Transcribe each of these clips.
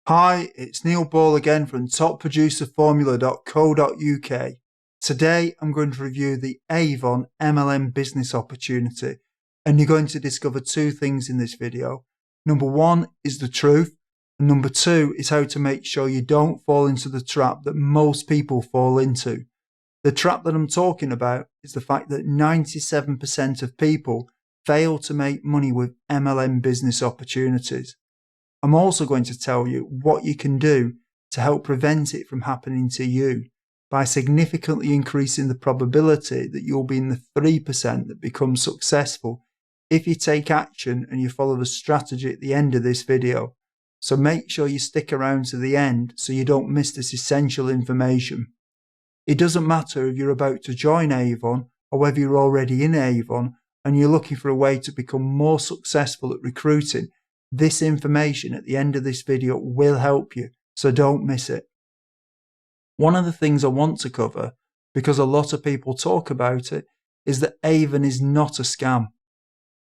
Hi, it's Neil Ball again from topproducerformula.co.uk. Today I'm going to review the Avon MLM business opportunity, and you're going to discover two things in this video. Number one is the truth, and number two is how to make sure you don't fall into the trap that most people fall into. The trap that I'm talking about is the fact that 97% of people fail to make money with MLM business opportunities. I'm also going to tell you what you can do to help prevent it from happening to you by significantly increasing the probability that you'll be in the 3% that become successful if you take action and you follow the strategy at the end of this video. So make sure you stick around to the end so you don't miss this essential information. It doesn't matter if you're about to join Avon or whether you're already in Avon and you're looking for a way to become more successful at recruiting. This information at the end of this video will help you, so don't miss it. One of the things I want to cover, because a lot of people talk about it, is that Avon is not a scam.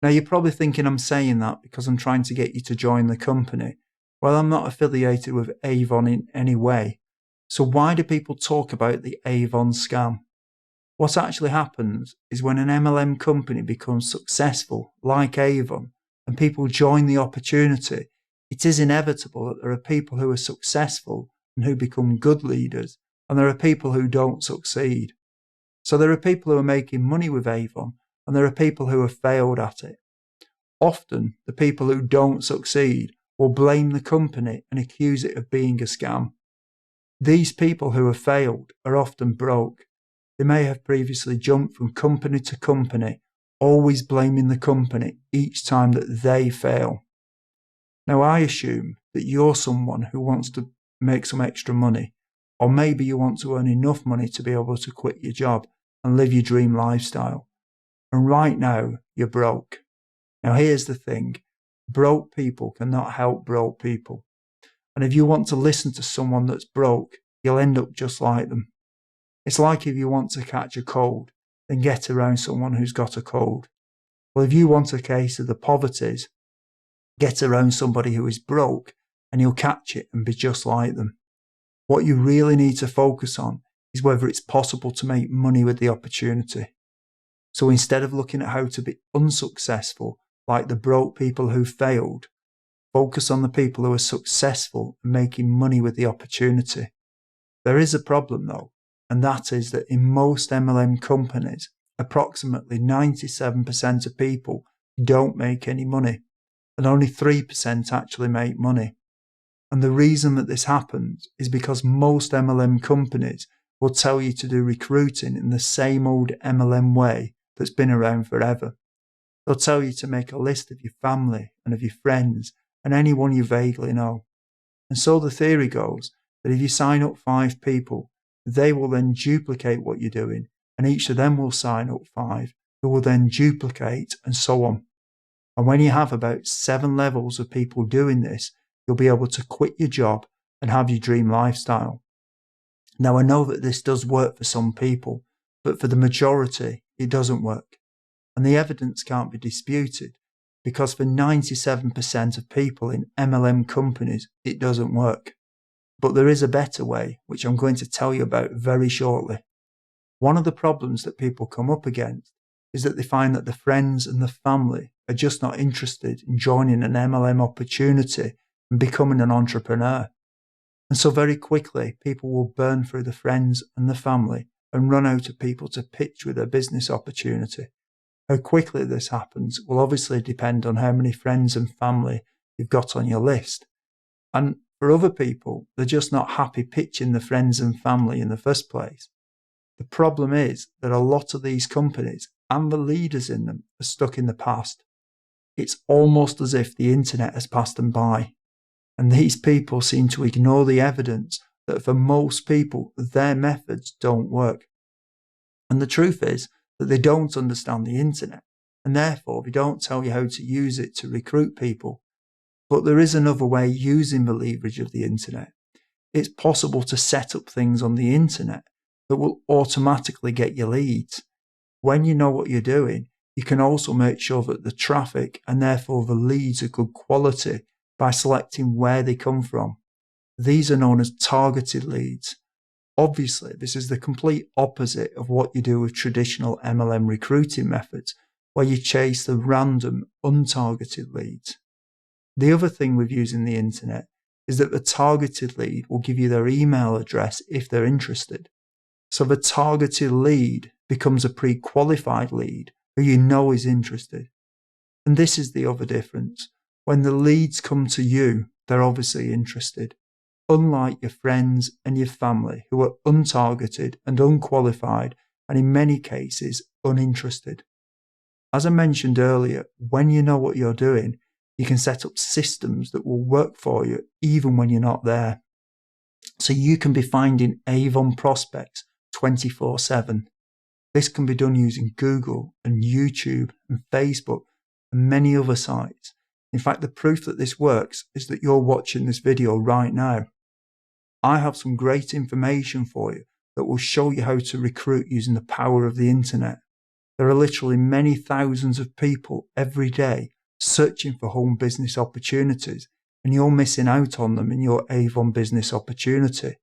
Now you're probably thinking I'm saying that because I'm trying to get you to join the company. Well, I'm not affiliated with Avon in any way. So why do people talk about the Avon scam? What actually happens is when an MLM company becomes successful, like Avon, and people join the opportunity, it is inevitable that there are people who are successful and who become good leaders, and there are people who don't succeed. So there are people who are making money with Avon, and there are people who have failed at it. Often, the people who don't succeed will blame the company and accuse it of being a scam. These people who have failed are often broke. They may have previously jumped from company to company, always blaming the company each time that they fail. Now, I assume that you're someone who wants to make some extra money, or maybe you want to earn enough money to be able to quit your job and live your dream lifestyle. And right now, you're broke. Now, here's the thing. Broke people cannot help broke people. And if you want to listen to someone that's broke, you'll end up just like them. It's like if you want to catch a cold, then get around someone who's got a cold. Well, if you want a case of the poverties, get around somebody who is broke and you'll catch it and be just like them. What you really need to focus on is whether it's possible to make money with the opportunity. So instead of looking at how to be unsuccessful, like the broke people who failed, focus on the people who are successful and making money with the opportunity. There is a problem though, and that is that in most MLM companies, approximately 97% of people don't make any money, and only 3% actually make money. And the reason that this happens is because most MLM companies will tell you to do recruiting in the same old MLM way that's been around forever. They'll tell you to make a list of your family and of your friends and anyone you vaguely know. And so the theory goes that if you sign up 5 people, they will then duplicate what you're doing, and each of them will sign up 5, who will then duplicate, and so on. And when you have about 7 levels of people doing this, you'll be able to quit your job and have your dream lifestyle. Now, I know that this does work for some people, but for the majority, it doesn't work. And the evidence can't be disputed, because for 97% of people in MLM companies, it doesn't work. But there is a better way, which I'm going to tell you about very shortly. One of the problems that people come up against is that they find that the friends and the family are just not interested in joining an MLM opportunity and becoming an entrepreneur. And so very quickly, people will burn through the friends and the family and run out of people to pitch with their business opportunity. How quickly this happens will obviously depend on how many friends and family you've got on your list. And for other people, they're just not happy pitching the friends and family in the first place. The problem is that a lot of these companies and the leaders in them are stuck in the past. It's almost as if the internet has passed them by. And these people seem to ignore the evidence that for most people, their methods don't work. And the truth is that they don't understand the internet, and therefore they don't tell you how to use it to recruit people. But there is another way using the leverage of the internet. It's possible to set up things on the internet that will automatically get you leads. When you know what you're doing, you can also make sure that the traffic and therefore the leads are good quality by selecting where they come from. These are known as targeted leads. Obviously, this is the complete opposite of what you do with traditional MLM recruiting methods, where you chase the random, untargeted leads. The other thing with using the internet is that the targeted lead will give you their email address if they're interested. So the targeted lead becomes a pre-qualified lead who you know is interested. And this is the other difference. When the leads come to you, they're obviously interested, unlike your friends and your family who are untargeted and unqualified and in many cases uninterested. As I mentioned earlier, when you know what you're doing, you can set up systems that will work for you even when you're not there. So you can be finding Avon prospects 24/7. This can be done using Google and YouTube and Facebook and many other sites. In fact, the proof that this works is that you're watching this video right now. I have some great information for you that will show you how to recruit using the power of the internet. There are literally many thousands of people every day searching for home business opportunities, and you're missing out on them in your Avon business opportunity.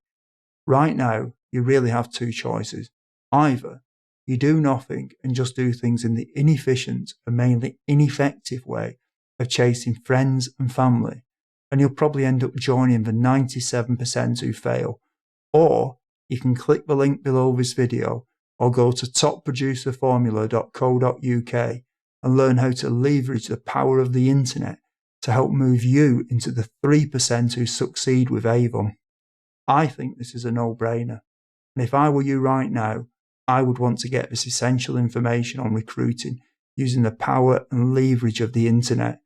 Right now, you really have two choices. Either you do nothing and just do things in the inefficient and mainly ineffective way of chasing friends and family, and you'll probably end up joining the 97% who fail. Or you can click the link below this video or go to topproducerformula.co.uk and learn how to leverage the power of the internet to help move you into the 3% who succeed with Avon. I think this is a no-brainer. And if I were you right now, I would want to get this essential information on recruiting using the power and leverage of the internet.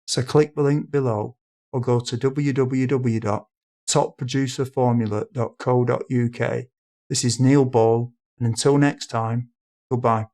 So click the link below or go to www.topproducerformula.co.uk. This is Neil Ball, and until next time, goodbye.